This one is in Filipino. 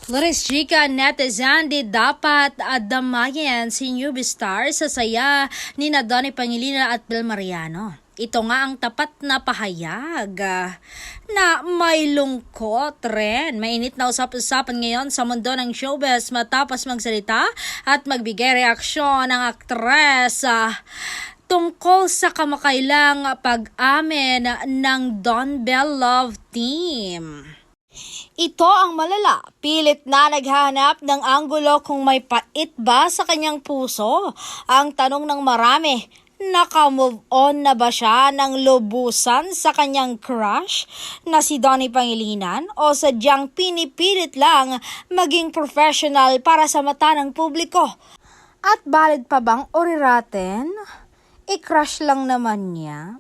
Flores Chica netizen di dapat damayan si newbie star sa saya ni Donnie Pangilinan at Bel Mariano. Ito nga ang tapat na pahayag na may lungkot rin. Mainit na usap-usapan ngayon sa mundo ng showbiz matapos magsalita at magbigay reaksyon ng aktres tungkol sa kamakailang pag-amin ng Don Bell Love Team. Ito ang malala, pilit na naghahanap ng anggulo kung may pait ba sa kanyang puso. Ang tanong ng marami, naka-move on na ba siya ng lubusan sa kanyang crush na si Donnie Pangilinan o sadyang pinipilit lang maging professional para sa mata ng publiko? At valid pa bang oriratin? I-crush lang naman niya?